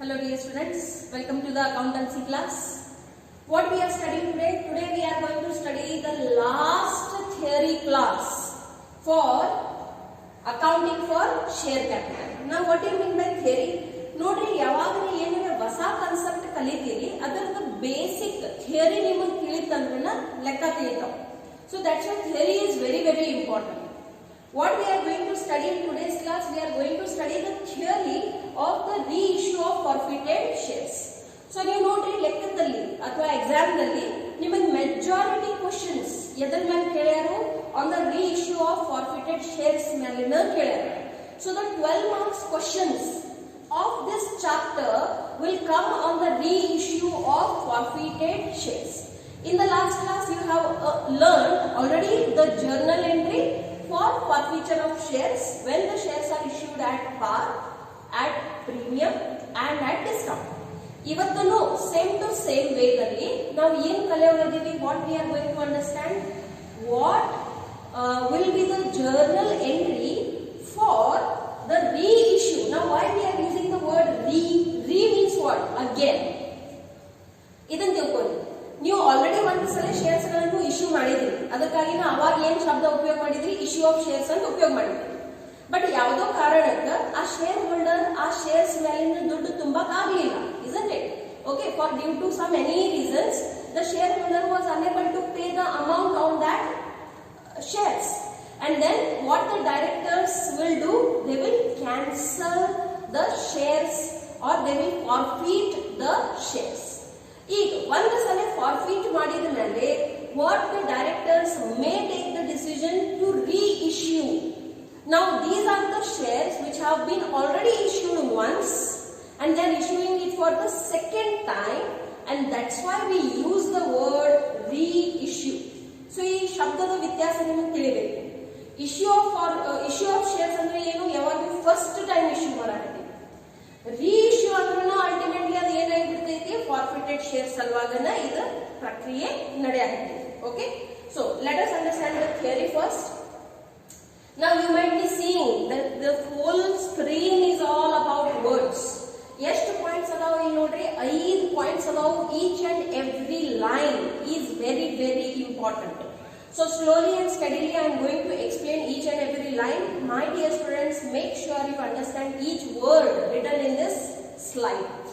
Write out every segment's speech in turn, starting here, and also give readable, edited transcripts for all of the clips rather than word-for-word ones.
Hello dear students, welcome to the accountancy class. What we are studying today? Today we are going to study the last theory class for accounting for share capital. Now what do you mean by theory? ನೋಡ್ರಿ ಯಾವಾಗಲೂ ಏನಿದೆ ಹೊಸ concept ಕಲಿತೀರಿ ಅದರದ basic theory ನಿಮಗೆ ತಿಳಿತಂದ್ರೆ ಲೆಕ್ಕ ತಿಳಿತಾವ. So that's why theory is very important. What we are going to study in today's class, we are going to study the theory of the reissue of forfeited shares. So ನೀವು ನೋಡ್ರಿ ಲೆಕ್ಕದಲ್ಲಿ ಅಥವಾ exam ನಲ್ಲಿ ನಿಮಗೆ majority questions ಎದರ ಮೇಲೆ ಕೇಳ್ಯಾರು on the reissue of forfeited shares ಮೇಲಿನ ಕೇಳ್ಯಾರು. So the 12 marks questions of this chapter will come on the reissue of forfeited shares. In the last class you have learned already the journal entry for forfeiture of shares when the shares are issued at par, at premium and at discount. ಇವತ್ತೂ same to same way ದಲ್ಲಿ ನಾವು ಏನು ಕಲಿಯೋದಿದ್ದೀವಿ, what we are going to understand, what will be the journal entry for the reissue. Now why we are using the word re means what? Again. ಇದನ್ನ ತಿಳ್ಕೊಳ್ಳಿ. ನೀವು already ಒಂದು ಸಲ shares ಗಳನ್ನು issue ಮಾಡಿದ್ರಿ, ಅದಕ್ಕಾಗಿ ಅವಾಗ ಏನ್ ಶಬ್ದ ಉಪಯೋಗ ಮಾಡಿದ್ರಿ, ಇಶ್ಯೂ ಆಫ್ ಶೇರ್ಸ್ ಅಂತ ಉಪಯೋಗ ಮಾಡಿದ್ರಿ. ಬಟ್ ಯಾವುದೋ ಕಾರಣಕ್ಕೆ ಆ ಶೇರ್ ಹೋಲ್ಡರ್ ಆ ಶೇರ್ಸ್ ಮೇಲಿನ ದುಡ್ಡು ತುಂಬಕ್ ಆಗ್ಲಿಲ್ಲ, isn't it? Okay, for due to some any reasons the shareholder was unable to pay the amount on that shares, and then what the directors will do, they will cancel the shares or they will forfeit the shares. ಈಗ ಒಂದು ಸಲ ಫಾರ್ಫಿಟ್ ಮಾಡಿದ ಮೇಲೆ what the directors may take the decision to reissue. Now these are the shares which have been already issued once and they are issuing it for the second time, and that's why we use the word reissue. So ಈ ಶಬ್ದದ ವ್ಯತ್ಯಾಸ ನಿಮಗೆ ತಿಳಿಬೇಕು. Issue of shares ಅಂದ್ರೆ ಏನು, ಯಾವಾಗ first time issue ಮಾಡಾಕತ್ತೀವಿ. Reissue ಅಂದ್ರೂ ಅಲ್ಟಿಮೇಟ್ಲಿ ಅದು ಏನಾಗಿರ್ತೈತಿ, ಫಾರ್ಫಿಟೆಡ್ ಶೇರ್ಸ್ ಸಲುವಾಗನ ಇದು ಪ್ರಕ್ರಿಯೆ ನಡೆಯಾಕತ್ತಿ. Okay, so let us understand the theory first. Now you might be seeing that the whole screen is all about words. ಎಷ್ಟು ಪಾಯಿಂಟ್ಸ್ ಅದಾವ ಇಲ್ಲಿ ನೋಡ್ರಿ, 5 ಪಾಯಿಂಟ್ಸ್ ಅದಾವ. each and every line is very important. So slowly and steadily I am going to explain each and every line. My dear students, make sure you understand each word written in this slide.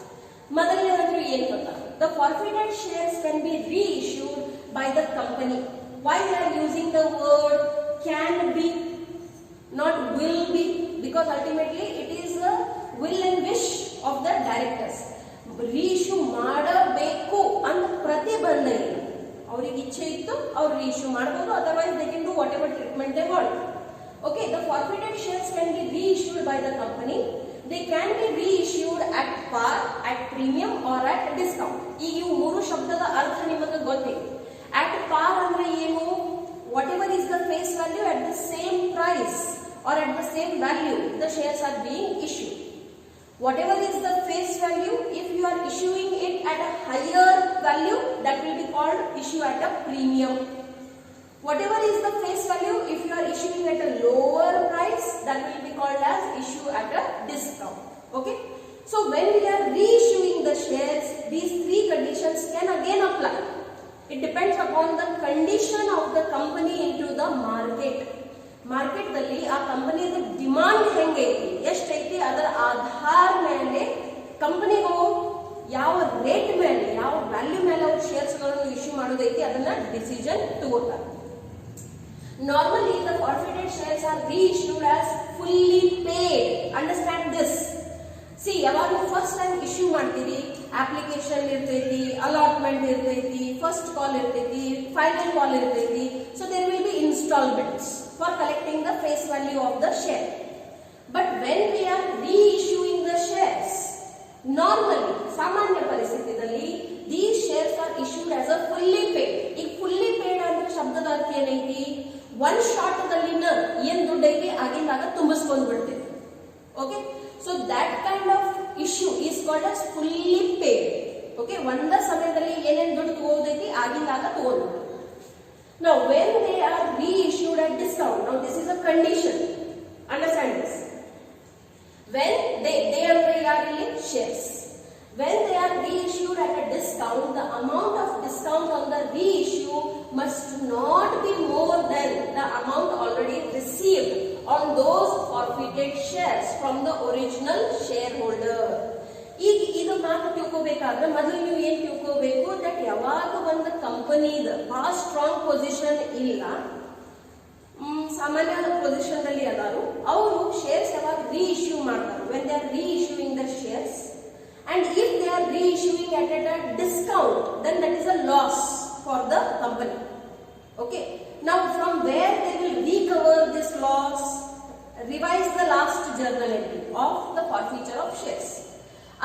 ಮೊದಲನೇದು ಏನು ಗೊತ್ತಾ, the forfeited shares can be reissued by the company. Why we are using the word can be, not will be, because ultimately it is the will and wish of the directors. reissue ಮಾಡಬೇಕು ಅಂತ ಪ್ರತಿಬಂಧ ಇಲ್ಲ, ಅವರಿಗೆ ಇಚ್ಛೆ ಇತ್ತು ಅವರು reissue ಮಾಡಬಹುದು, otherwise they can do whatever treatment they want. Okay, the forfeited shares can be reissued by the company. They can be reissued at par, at premium or at discount. ಈಗ ಇವು ಮೂರು ಶಬ್ದದ ಅರ್ಥ ನಿಮಗೆ ಗೊತ್ತಿದೆ. at par ಅಂದ್ರೆ ಏನು, whatever is the face value at the same price or at the same value the shares are being issued. Whatever is the face value, if you are issuing it at a higher value, that will be called issue at a premium. Whatever is the face value, if you are issuing at a lower price, that will be called as issue at a discount. Okay, so when we are reissuing the shares, these three conditions can again apply. It depends upon the condition of the company into the market. Market ದಲ್ಲಿ ಆ ಕಂಪನಿಯ demand ಹೆಂಗೈತಿ, ಎಷ್ಟೈತಿ, ಅದರ ಆಧಾರ ಮೇಲೆ ಕಂಪನಿಗಳು ಯಾವ rate ಮೇಲೆ, ಯಾವ ವ್ಯಾಲ್ಯೂ ಮೇಲೆ ಅವ್ರ ಶೇರ್ಸ್ ಗಳನ್ನು ಇಶ್ಯೂ ಮಾಡೋದೈತಿ ಅದನ್ನ ಡಿಸಿಷನ್ ತಗೋತಾರೆ. Normally the forfeited shares are reissued as fully paid. Understand this. See, ಯಾವಾಗ ಫಸ್ಟ್ ಟೈಮ್ ಇಶ್ಯೂ ಮಾಡ್ತೀರಿ, ಅಪ್ಲಿಕೇಶನ್ ಇರ್ತೈತಿ, ಅಲಾಟ್ಮೆಂಟ್ ಇರ್ತೈತಿ, ಫಸ್ಟ್ ಕಾಲ್ ಇರ್ತೈತಿ, ಫೈನಲ್ ಕಾಲ್ ಇರ್ತೈತಿ. So there will be instalments for collecting the face value of the share. But when we are reissuing the shares, normally ಸಾಮಾನ್ಯ ಪರಿಸ್ಥಿತಿಯಲ್ಲಿ these shares are issued as a fully paid. ಈಗ fully paid ಅಂದ್ರೆ ಶಬ್ದದ ಅರ್ಥ ಏನೈತಿ, one shot ದಲ್ಲಿನ ಏನ್ ದುಡ್ಡು ಐತಿ ಆಗಿಂದಾಗ ತುಂಬಿಸ್ಕೊಂಡು ಬಿಡ್ತೀವಿ. Okay, so that kind of issue is called as fully paid. Okay, ಒಂದ ಸಮಯದಲ್ಲಿ ಏನೇನ್ ದುಡ್ಡು ತಗೋದೈತಿ ಆಗಿಂದಾಗ ತಗೋದು. Now when they are reissued at discount, now this is a condition, understand this. When they are shares, when they are reissued at a discount, the amount of discount on the reissue must not be more than the amount already received on those forfeited shares from the original shareholder. ಈಗ ಇದು ಮಾತು ತಿಳ್ಕೋಬೇಕಾದ್ರೆ ಮೊದಲು ನೀವು ಏನ್ ತಿಳ್ಕೋಬೇಕು, that ಯಾವಾಗ ಒಂದು ಕಂಪನಿದ ಬಹಳ ಸ್ಟ್ರಾಂಗ್ ಪೊಸಿಷನ್ ಇಲ್ಲ, ಸಾಮಾನ್ಯ ಪೊಸಿಷನ್ ದಲ್ಲಿ ಅದಾರು, ಅವರು ಶೇರ್ಸ್ ಯಾವಾಗ ರೀಇಶ್ಯೂ ಮಾಡ್ತಾರೆ, when they are reissuing the shares, and if they are reissuing at a discount, then that is a loss for the company. Okay, now from where they will recover this loss? Revise the last journal entry of the forfeiture of shares.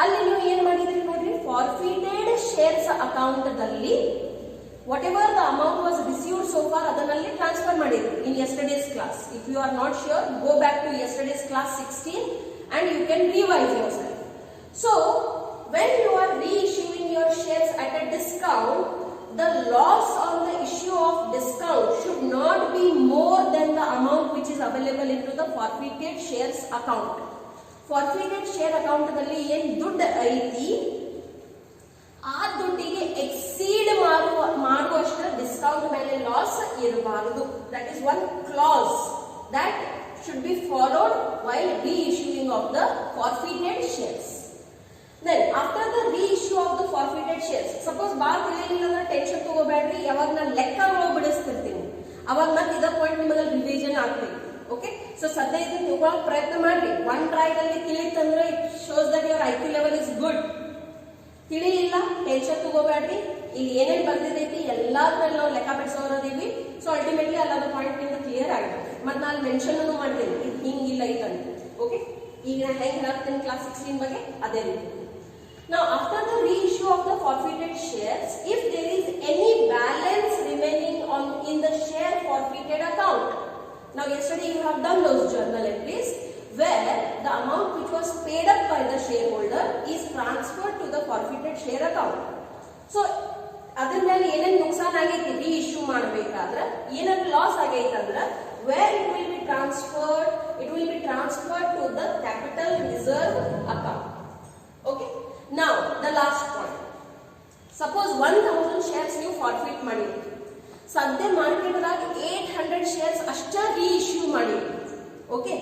ಅಲ್ಲಿ ನೀವು ಏನ್ ಮಾಡಿದ್ರಿ ನೋಡ್ರಿ, forfeited shares account ದಲ್ಲಿ whatever the amount was received so far ಅದನ್ನಲ್ಲಿ transfer ಮಾಡಿದ್ರಿ in yesterday's class. If you are not sure, go back to yesterday's class 16 and you can revise yourself. So when you are reissuing your shares at a discount, the loss on the issue of discount should not be more than the amount which is available into the forfeited shares account. Forfeited share account ದಲ್ಲಿ ಏನು ದುಡ್ಡು ಐತಿ ಆ ದುಡ್ಡಿಗೆ exceed ಮಾಡುವಷ್ಟು discount ಮೇಲೆ loss ಇರಬಾರದು. That is one clause that should be followed while reissuing of the forfeited shares. Then after the reissue of the forfeited shares, suppose ಬಾಳ ತಿಳಿಲಿಲ್ಲ ಅಂದ್ರೆ ಟೆನ್ಷನ್ ತಗೋಬೇಡ್ರಿ, ಯಾವಾಗ ನಾನು ಲೆಕ್ಕಗಳು ಬಿಡಿಸ್ತಿರ್ತೀನಿ ಅವಾಗ ಮತ್ತೆ ಇದ ಪಾಯಿಂಟ್ ನಿಮಗೆ ರಿವಿಷನ್ ಆಗ್ತೈತಿ. ಓಕೆ, ಸೊ ಸದ್ಯ ಇದನ್ನ ತಿಳ್ಕೊಳ್ಳೋಕೆ ಪ್ರಯತ್ನ ಮಾಡ್ರಿ. ಒನ್ ಟ್ರೈ ನಲ್ಲಿ ತಿಳಿತಂದ್ರೆ it shows that your IQ level is good. ತಿಳಿಲಿಲ್ಲ ಟೆನ್ಷನ್ ತಗೋಬೇಡ್ರಿ, ಇಲ್ಲಿ ಏನೇನ್ ಬರ್ದಿದೈತಿ ಎಲ್ಲಾದ್ರಲ್ಲಿ ನಾವು ಲೆಕ್ಕ ಬಿಡಿಸೋರದೀವಿ. ಸೊ ಅಲ್ಟಿಮೇಟ್ಲಿ ಅಲ್ಲದ ಪಾಯಿಂಟ್ ನಿಮ್ಗೆ ಕ್ಲಿಯರ್ ಆಗುತ್ತೆ. ಮತ್ತೆ ನಾನು ಮೆನ್ಷನ್ ಅನ್ನು ಮಾಡ್ತೀನಿ ಇದು ಹಿಂಗಿಲ್ಲ ಐತಂತ. ಓಕೆ, ಈಗ ನಾನು ಹೆಂಗ್ ಹೇಳ್ತೀನಿ ಕ್ಲಾಸ್ 16 ಬಗ್ಗೆ ಅದೇ ರೀತಿ. Now after the reissue of the forfeited shares, if there is any balance remaining in the share forfeited account, now yesterday you have done those journal entries where the amount which was paid up by the shareholder is transferred to the forfeited share account. So ಅದರ ಮೇಲೆ ಏನೇನು ನುಕ್ಸಾನ್ ಆಗೈತಿ reissue ಮಾಡಬೇಕಾದ್ರೆ, ಏನಾದ್ರು loss ಆಗೈತಿ ಅಂದ್ರೆ where it will be transferred, it will be transferred to the capital reserve account. Okay, now the last point, suppose 1000 shares ನೀವು ಫಾರ್ಫಿಟ್ ಮಾಡಿರಿ, ಸದ್ಯ ಮಾರ್ಕೆಟ್ ದಾಗ 800 shares ಅಷ್ಟ reissue ಮಾಡಿರಿ. Okay,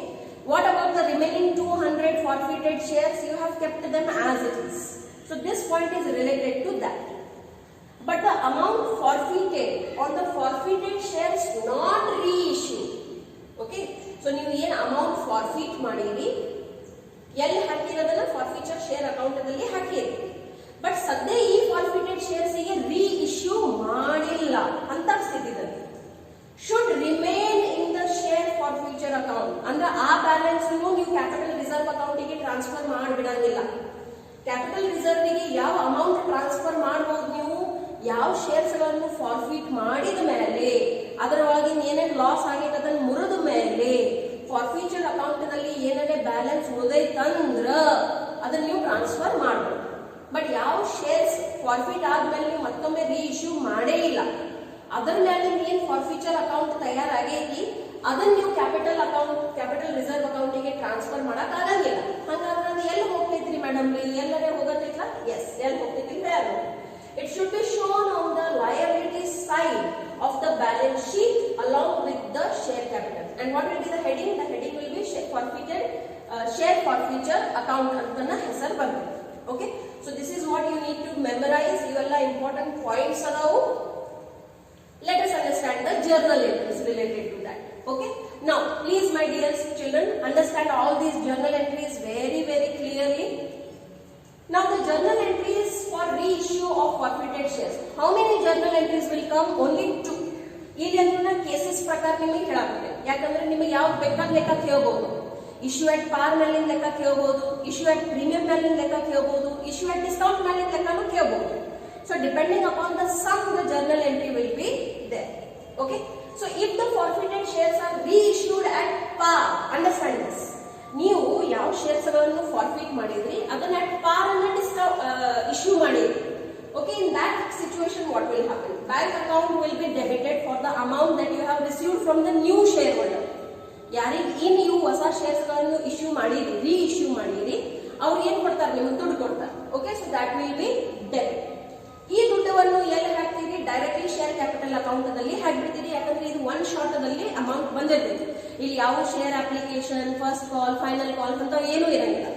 what about the remaining 200 forfeited shares? You have kept them as it is. So this point is related to that. But the amount forfeited on the forfeited shares not reissued. Okay, so ನೀವು ಏನು amount ಫಾರ್ಫಿಟ್ ಮಾಡಿರಿ ಎಲ್ಲಿ ಹಾಕಿರೋದನ್ನ ಫಾರ್ಫಿಚರ್ share account ನಲ್ಲಿ ಹಾಕಿರಿ, but ಸದ್ಯ ಈ forfeited shares ಗೆ reissue ಮಾಡಿಲ್ಲ ಅಂತ ಸ್ಥಿತಿದಲ್ಲಿ should remain in the share forfeiture account. ಅಂದ್ರೆ ಆ ಬ್ಯಾಲೆನ್ಸ್ ನೀವು ಕ್ಯಾಪಿಟಲ್ ರಿಸರ್ವ್ ಅಕೌಂಟ್ ಗೆ ಟ್ರಾನ್ಸ್ಫರ್ ಮಾಡಿಬಿಡಂಗಿಲ್ಲ. ಕ್ಯಾಪಿಟಲ್ ರಿಸರ್ವ್ ಗೆ ಯಾವ ಅಮೌಂಟ್ ಟ್ರಾನ್ಸ್ಫರ್ ಮಾಡಬಹುದು, ನೀವು ಯಾವ ಶೇರ್ಸ್ ಗಳನ್ನು ಫಾರ್ಫಿಟ್ ಮಾಡಿದ ಮೇಲೆ ಅದರೊಳಗಿನ ಏನೇನು ಲಾಸ್ ಆಗೈತೆ ಅದನ್ನ ಮುರಿದ ಮೇಲೆ ಫಾರ್ಫಿಚರ್ ಅಕೌಂಟ್ ನಲ್ಲಿ ಏನಾರೇ ಬ್ಯಾಲೆನ್ಸ್ ಉಳಿದೈತಂದ್ರ ಅದನ್ನ ನೀವು ಟ್ರಾನ್ಸ್ಫರ್ ಮಾಡಬಹುದು. ಬಟ್ ಯಾವ ಶೇರ್ಸ್ ಫಾರ್ಫಿಟ್ ಆದ್ಮೇಲೆ ನೀವು ಮತ್ತೊಮ್ಮೆ ರೀಇಶ್ಯೂ ಮಾಡೇ ಇಲ್ಲ, ಅದರ ಮೇಲೆ ಏನ್ ಫಾರ್ಫಿಚರ್ ಅಕೌಂಟ್ ತಯಾರಾಗೈತಿ ಅದನ್ನ ನೀವು ಕ್ಯಾಪಿಟಲ್ ರಿಸರ್ವ್ ಅಕೌಂಟ್ ಗೆ ಟ್ರಾನ್ಸ್ಫರ್ ಮಾಡಕ್ ಆಗಂಗಿಲ್ಲ. ಹಂಗಾದ್ರೆ ಅದು ಎಲ್ಲಿ ಹೋಗ್ತೈತ್ರಿ ಮೇಡಮ್, ಎಲ್ಲರೇ ಹೋಗತ್ತೈತ್ಲ? ಎಸ್, ಎಲ್ಲಿ ಹೋಗ್ತೈತಿ? It should be shown on the liability side of the balance sheet along with the share capital. And what will be the heading? The heading will be share forfeiture account antana hesar barte. Okay, so this is what you need to memorize. Ivella important points adavu. Let us understand the journal entries related to that. Okay, now please my dear children, understand all these journal entries very clearly. Now the journal entries for reissue of forfeited shares. How many journal entries will come? Only 2. ಇಲ್ಲಿ ಅಂದ್ರೆ cases ಪ್ರಕಾರ ನಿಮಗೆ ಹೇಳಾಗುತ್ತೆ. ಯಾಕಂದ್ರೆ ನಿಮಗೆ ಯಾವ ಬೇಕಾದ ಲೆಕ್ಕ ಕೇಳಬಹುದು. ಇಶ್ಯೂ ಅಟ್ ಪಾರ್ ಮೇಲಿನ ಲೆಕ್ಕ ಕೇಳಬಹುದು, ಇಶ್ಯೂ ಅಟ್ ಪ್ರೀಮಿಯಂ ಮೇಲಿನ ಲೆಕ್ಕ ಕೇಳಬಹುದು, ಇಶ್ಯೂ ಅಟ್ ಡಿಸ್ಕೌಂಟ್ ಮೇಲಿನ ಲೆಕ್ಕನೂ ಕೇಳಬಹುದು. So depending upon the sum, the journal entry will be there. Okay, so if the forfeited shares are reissued at par, understand this. ನೀವು ಯಾವ ಶೇರ್ಸ್ ಗಳನ್ನು ಫಾರ್ಫಿಟ್ ಮಾಡಿದ್ರಿ ಅದನ್ನ ಅಟ್ ಪಾರ್ ಅನ್ನ ಇಶ್ಯೂ ಮಾಡಿದ್ರಿ. Okay, in that situation what will happen? Bank account will be debited for the amount that you have received from the new shareholder. ಯಾರಿಗೆ ನೀವು ಹೊಸ ಶೇರ್ಸ್ ಗಳನ್ನು ಇಶ್ಯೂ ಮಾಡಿರಿ, ರೀಇಶ್ಯೂ ಮಾಡಿರಿ, ಅವ್ರು ಏನ್ ಕೊಡ್ತಾರೆ? ನಿಮಗೆ ದುಡ್ಡು ಕೊಡ್ತಾರೆ. Okay, so that will be debit. ಈ ದುಡ್ಡನ್ನು ಎಲ್ಲಿ ಹಾಕ್ತೀರಿ? ಡೈರೆಕ್ಟ್ಲಿ ಶೇರ್ ಕ್ಯಾಪಿಟಲ್ ಅಕೌಂಟ್ ನಲ್ಲಿ ಹಾಕ್ಬಿಡ್ತೀರಿ. ಯಾಕಂದ್ರೆ ಇದು ಒನ್ ಶಾಟ್ ದಲ್ಲಿ ಅಮೌಂಟ್ ಬಂದಿರ್ತೈತಿ. ಇಲ್ಲಿ ಯಾವ share application, first call, final call ಅಂತ ಏನೂ ಇರಂಗಿಲ್ಲ.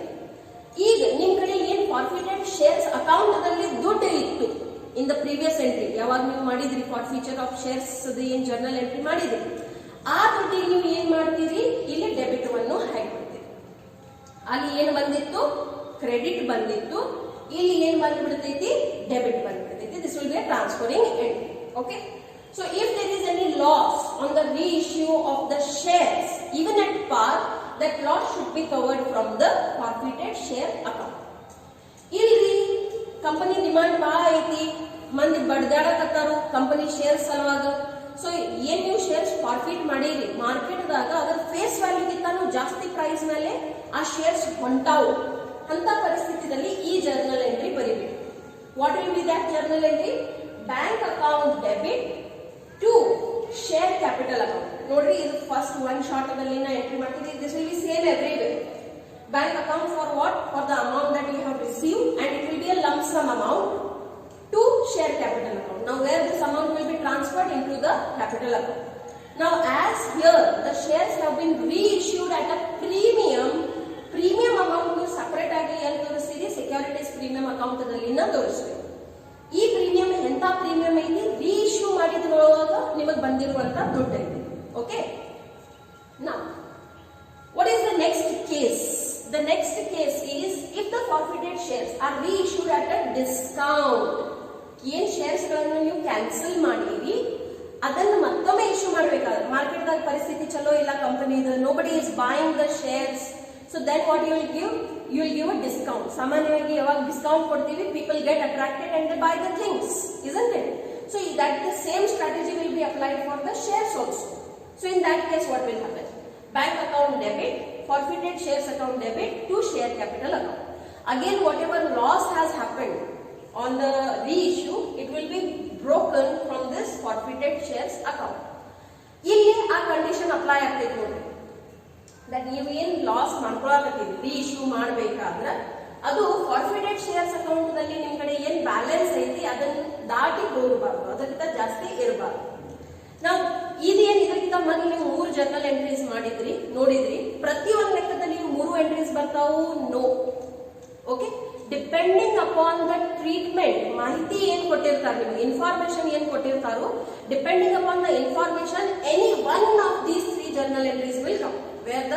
ಈಗ ನಿಮ್ ಕಡೆ ಏನ್ ಫಾರ್ಫಿಟೆಡ್ ಶೇರ್ಸ್ ಅಕೌಂಟ್ ದಲ್ಲಿ ದುಡ್ಡು ಇತ್ತು ಇನ್ ದ ಪ್ರೀವಿಯಸ್ ಎಂಟ್ರಿ, ಯಾವಾಗ ನೀವು ಮಾಡಿದ್ರಿ ಫಾರ್ಫಿಚರ್ ಆಫ್ ಶೇರ್ಸ್ ಏನ್ ಜರ್ನಲ್ ಎಂಟ್ರಿ ಮಾಡಿದ್ರಿ, ಆ ದುಡ್ಡಿಗೆ ನೀವು ಏನ್ ಮಾಡ್ತೀರಿ? ಇಲ್ಲಿ ಡೆಬಿಟ್ ಅನ್ನು ಹಾಕ್ಬಿಡ್ತೀರಿ. ಅಲ್ಲಿ ಏನ್ ಬಂದಿತ್ತು? ಕ್ರೆಡಿಟ್ ಬಂದಿತ್ತು. ಇಲ್ಲಿ ಏನ್ ಬಂದ್ಬಿಡ್ತೈತಿ? ಡೆಬಿಟ್ ಬಂದ್ಬಿಡ್ತೈತಿ. This will be a transferring entry. Okay, so if there is any loss on the reissue of the shares even at par, that loss should be covered from the forfeited share account. ಇಲ್ಲಿ company demand ಬಹಳ ಐತಿ, ಮಂದಿ ಬಡ್ದಾಡಕತ್ತಾರು company shares ಸಲುವಾಗ. So ಏನ್ ನೀವು shares ಫಾರ್ಫಿಟ್ ಮಾಡಿರಿ market ದಾಗ, ಅದರ face ವ್ಯಾಲ್ಯೂಗಿಂತಾನು ಜಾಸ್ತಿ ಪ್ರೈಸ್ ಮೇಲೆ ಆ ಶೇರ್ಸ್ ಹೊಂಟಾವು. ಅಂತ ಪರಿಸ್ಥಿತಿಯಲ್ಲಿ ಈ ಜರ್ನಲ್ ಎಂಟ್ರಿ ಬರೀಬೇಕು. What will be that journal entry? Bank account debit to share capital account. ನೋಡ್ರಿ, ಇದು ಫಸ್ಟ್ ಒನ್ ಶಾರ್ಟ್ ನಲ್ಲಿ ಎಂಟ್ರಿ ಮಾಡ್ತೀವಿ. This will be same everywhere. Bank account for what? For the amount that you have received, and it will be a lump sum amount to share capital account. Now where this amount will be transferred into the capital account. Now as here the shares have been reissued at a premium amount ನೀವು separate ಆಗಿ ಎಲ್ಲಿ ತೋರಿಸ್ತೀರಿ? Securities premium account ದಲ್ಲಿ ತೋರಿಸ್ತೀವಿ. ಈ premium ಎಂತ premium ಐತಿ? Reissue ಮಾಡಿದ್ರೊಳಗ ನಿಮಗೆ ಬಂದಿರುವಂತ ದುಡ್ಡು ಐತಿ. Okay, now what is the next case? The next case is if the forfeited shares are reissued at a discount. ಏನ್ ಶೇರ್ಸ್ ಗಳನ್ನು ನೀವು ಕ್ಯಾನ್ಸಲ್ ಮಾಡಿರಿ ಅದನ್ನು ಮತ್ತೊಮ್ಮೆ ಇಶ್ಯೂ ಮಾಡಬೇಕಾದ್ರೆ ಮಾರ್ಕೆಟ್ ದಾಗ ಪರಿಸ್ಥಿತಿ ಚಲೋ ಇಲ್ಲ, ಕಂಪನಿದು nobody is buying the shares, so then what you will give? You will give a discount. ಸಾಮಾನ್ಯವಾಗಿ ಯಾವಾಗ ಡಿಸ್ಕೌಂಟ್ ಕೊಡ್ತೀವಿ, people get attracted and they buy the things, isn't it? So that the same strategy will be applied for the shares also. So in that case what will happen? Bank account debit, forfeited shares account debit to share capital account. Again, whatever loss has happened on the reissue, it will be broken from this forfeited shares account. ಇಲ್ಲಿ ಆ condition apply ಆಗ್ತೈತಿ ನೋಡ್ರಿ, that ನೀವು ಏನ್ loss ಮಾಡ್ಕೊಳಕತ್ತೀರಿ reissue ಮಾಡಬೇಕಾದ್ರೆ ಅದು forfeited shares account ನಲ್ಲಿ ನಿಮ್ ಕಡೆ ಏನ್ ಬ್ಯಾಲೆನ್ಸ್ ಐತಿ ಅದನ್ನ ದಾಟಿ ಹೋಗಬಾರ್ದು, ಅದಕ್ಕಿಂತ ಜಾಸ್ತಿ ಇರಬಾರ್ದು. ನಾವು ಇದೇನ್ ಇದಕ್ಕಿಂತ ಮೊದಲು ನೀವು 3 ಜರ್ನಲ್ ಎಂಟ್ರೀಸ್ ಮಾಡಿದ್ರಿ ನೋಡಿದ್ರಿ, ಪ್ರತಿಯೊಂದು ಲೆಕ್ಕದಲ್ಲಿ 3 ಎಂಟ್ರೀಸ್ ಬರ್ತಾವು ನೋ. Okay, depending upon the treatment, ಮಾಹಿತಿ ಏನ್ ಕೊಟ್ಟಿರ್ತಾರೆ ನಿಮ್ಗೆ, ಇನ್ಫಾರ್ಮೇಶನ್ ಏನ್ ಕೊಟ್ಟಿರ್ತಾರೋ, depending upon the information any one of these 3 journal entries will come where the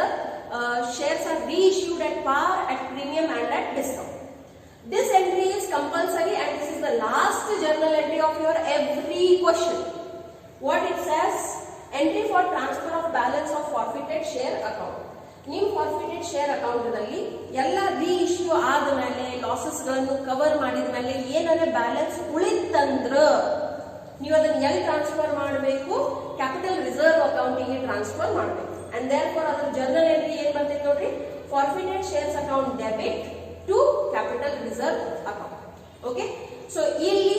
shares are reissued at par, at premium and at discount. This entry is compulsory and this is the last journal entry of your every question. What it says? Entry for transfer of balance of forfeited share account. ನೀವು forfeited share account ನಲ್ಲಿ ಎಲ್ಲ reissue ಆದ್ಮೇಲೆ losses ಗಳನ್ನು cover ಮಾಡಿದ್ಮೇಲೆ ಏನಾದ್ರೆ balance ಉಳಿತಂದ್ರ ನೀವು ಅದನ್ನ ಎಲ್ಲಿ ಟ್ರಾನ್ಸ್ಫರ್ ಮಾಡಬೇಕು? ಕ್ಯಾಪಿಟಲ್ ರಿಸರ್ವ್ ಅಕೌಂಟಿಗೆ ಟ್ರಾನ್ಸ್ಫರ್ ಮಾಡಬೇಕು. ಅಂಡ್ ದೇರ್ಫೋರ್ ಅದರ ಜರ್ನಲ್ ಎಂಟ್ರಿ ಏನ್ ಬರ್ತೈತೆ ನೋಡ್ರಿ, forfeited shares account debit to capital reserve account. Okay, so ಇಲ್ಲಿ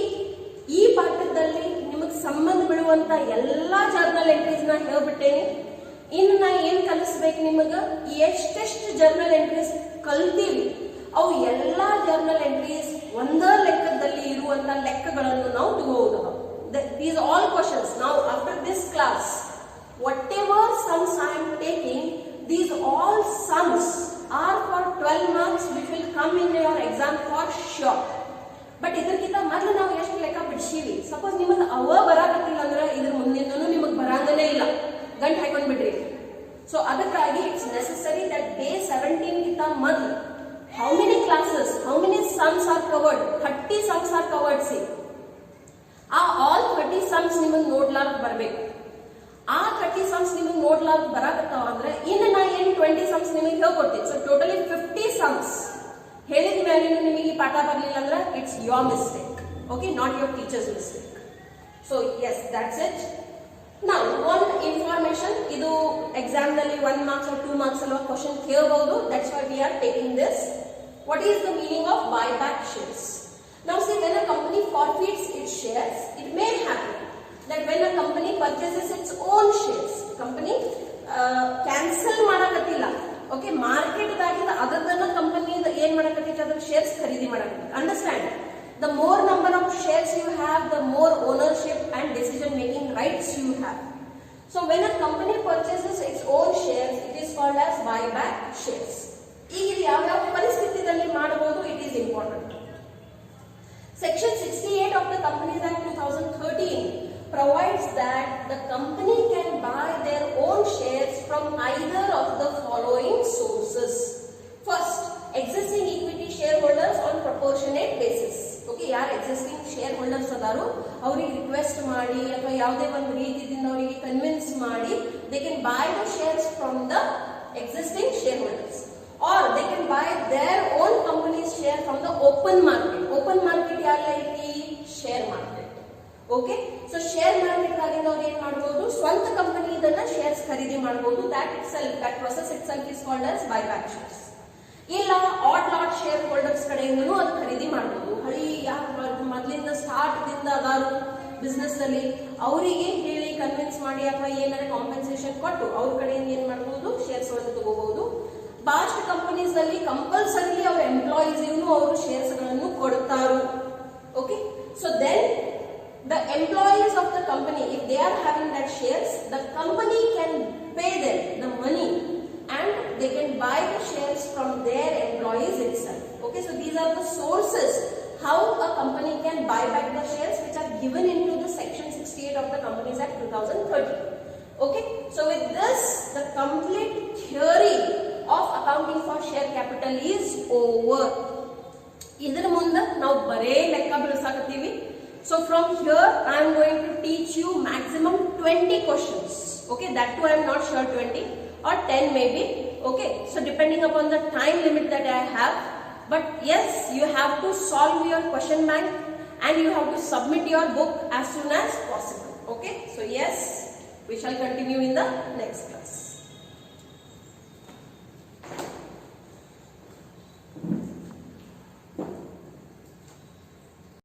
ಈ ಪಾಠದಲ್ಲಿ ನಿಮಗೆ ಸಂಬಂಧ ಬೀಳುವಂತ ಎಲ್ಲಾ ಜರ್ನಲ್ ಎಂಟ್ರೀಸ್ ನ ಹೇಳ್ಬಿಟ್ಟೇನೆ. ಇನ್ನು ನಾ ಏನ್ ಕಲಿಸ್ಬೇಕು ನಿಮಗ, ಎಷ್ಟೆಷ್ಟು ಜರ್ನಲ್ ಎಂಟ್ರೀಸ್ ಕಲ್ತೀವಿ ಅವು ಎಲ್ಲಾ ಜರ್ನಲ್ ಎಂಟ್ರೀಸ್ ಒಂದ ಲೆಕ್ಕದಲ್ಲಿ ಇರುವಂತ ಲೆಕ್ಕಗಳನ್ನು ನಾವು ತಗೋಬಹುದು. These all questions now after this class, whatever sums I am taking, these all sums are for 12 marks which will come in your exam for sure. But ಇದಕ್ಕಿಂತ ಮೊದಲು ನಾವು ಎಷ್ಟು ಲೆಕ್ಕ ಬಿಡ್ಸೀವಿ, ಸಪೋಸ್ ನಿಮಗೆ ಅವ ಬರಾಕತ್ತಿಲ್ಲ ಅಂದ್ರೆ ಇದ್ರ ಮುಂದಿನೂ ನಿಮಗೆ ಬರಂಗನೇ ಇಲ್ಲ, ಗಂಟು ಹಾಕೊಂಡ್ ಬಿಡ್ರಿ. ಸೊ ಅದಕ್ಕಾಗಿ ಇಟ್ಸ್ ನೆಸೆಸರಿ ದಟ್ ಡೇ 17 ಗಿಂತ ಮೊದಲು how many classes, how many sums R covered? 30 sums R covered. C ಆ ಆಲ್ 30 ಸಮ್ಸ್ ನಿಮಗೆ ನೋಡ್ಲಾರ್ದು ಬರ್ಬೇಕು. ಆ 30 ಸಮ್ಸ್ ನಿಮಗೆ ನೋಡ್ಲಾರ್ದು ಬರಾಕತ್ತಾವ ಅಂದ್ರೆ ಇನ್ನು ನಾ ಏನು 20 ಸಮ್ಸ್ ನಿಮಗೆ ಹೇಳ್ಕೊಡ್ತೀನಿ. ಸೊ ಟೋಟಲಿ 50 ಸಮ್ಸ್ ಹೇಳಿದ ಮೇಲೆ ನಿಮಗೆ ಈ ಪಾಠ ಬರ್ಲಿಲ್ಲ ಅಂದ್ರೆ it's your mistake. Okay, not your teachers mistake. So yes, that's it. Now, one information, ಇದು exam ನಲ್ಲಿ 1 marks or 2 marks ಅಲ್ವಾ ಕ್ವಶನ್ ಕೇಳಬಹುದು. That's why we are taking this. What is the meaning of buyback shares? Now see, when a company forfeits its shares, it may happen that when a company purchases its own shares, company cancel ಮಾಡಕತ್ತಿಲ್ಲ. Okay, market ದಾಗಿದ ಅದರದನ್ನ company ಇಂದ ಏನ್ ಮಾಡಕತ್ತಿ ಅದ್ರ shares ಖರೀದಿ ಮಾಡಕತ್ತಿ. Understand? The more number of shares you have, the more ownership and decision making rights you have. So when a company purchases its own shares, it is called as buyback shares. ಈಗ ಇದು ಯಾವ ಪರಿಸ್ಥಿತಿಯಲ್ಲಿ ಮಾಡಬಹುದು, it is important. Section 68 of the Companies Act 2013 provides that the company can buy their own shares from either of the following sources. First, existing equity shareholders on proportionate basis. Okay, ಯಾರು existing share holders ಅದಾರು ಅವರಿಗೆ request ಮಾಡಿ ಅಥವಾ ಯಾವುದೇ ಒಂದು ರೀತಿಯಿಂದ ಅವರಿಗೆ convince ಮಾಡಿ they can buy the shares from the existing shareholders, or they can buy their own companies share from the open market. Open market ಯಾರು ಐತಿ? Share market. Okay, so share market ಆಗಿಂದ ಅವ್ರು ಏನ್ ಮಾಡಬಹುದು, ಸ್ವಂತ company ಇದನ್ನ shares ಖರೀದಿ ಮಾಡಬಹುದು. That process it self is called as buyback shares. ಇಲ್ಲ ಆಟ್ ಲಾಟ್ ಶೇರ್ ಹೋಲ್ಡರ್ಸ್ ಕಡೆಯಿಂದನೂ ಅದು ಖರೀದಿ ಮಾಡಬಹುದು. ಹಳಿ ಮೊದಲಿಂದ ಸ್ಟಾರ್ಟ್ ದಿಂದ ಅದಾರು ಬಿಸ್ನೆಸ್ ಅಲ್ಲಿ ಅವರಿಗೆ ಹೇಳಿ ಕನ್ವಿನ್ಸ್ ಮಾಡಿ ಅಥವಾ ಏನಾರ ಕಾಂಪೆನ್ಸೇಷನ್ ಕೊಟ್ಟು ಅವ್ರ ಕಡೆಯಿಂದ ಏನ್ ಮಾಡಬಹುದು, ಶೇರ್ಸ್ ಗಳನ್ನು ತಗೋಬಹುದು. ಬಹಳಷ್ಟು ಕಂಪನೀಸ್ ಅಲ್ಲಿ ಕಂಪಲ್ಸರಿ ಅವ್ರ ಎಂಪ್ಲಾಯೀಸ್ ಅವರು ಶೇರ್ಸ್ ಗಳನ್ನು ಕೊಡ್ತಾರು. Okay, so then the employees of the company, if they are having that shares, the company can pay them the money and they can buy the shares from their employees itself. Okay, so these are the sources how a company can buy back the shares which are given into the section 68 of the Companies Act 2013. Okay, so with this the complete theory of accounting for share capital is over. ಇದರ ಮುಂದೆ ನಾವು ಬರೇ ಲೆಕ್ಕ ಬಿಡಿಸಾಕತ್ತೀವಿ. So from here I am going to teach you maximum 20 questions. Okay, that too I am not sure 20 or 10 maybe. Okay, so depending upon the time limit that I have, but yes, you have to solve your question bank and you have to submit your book as soon as possible. Okay, so yes, we shall continue in the next class.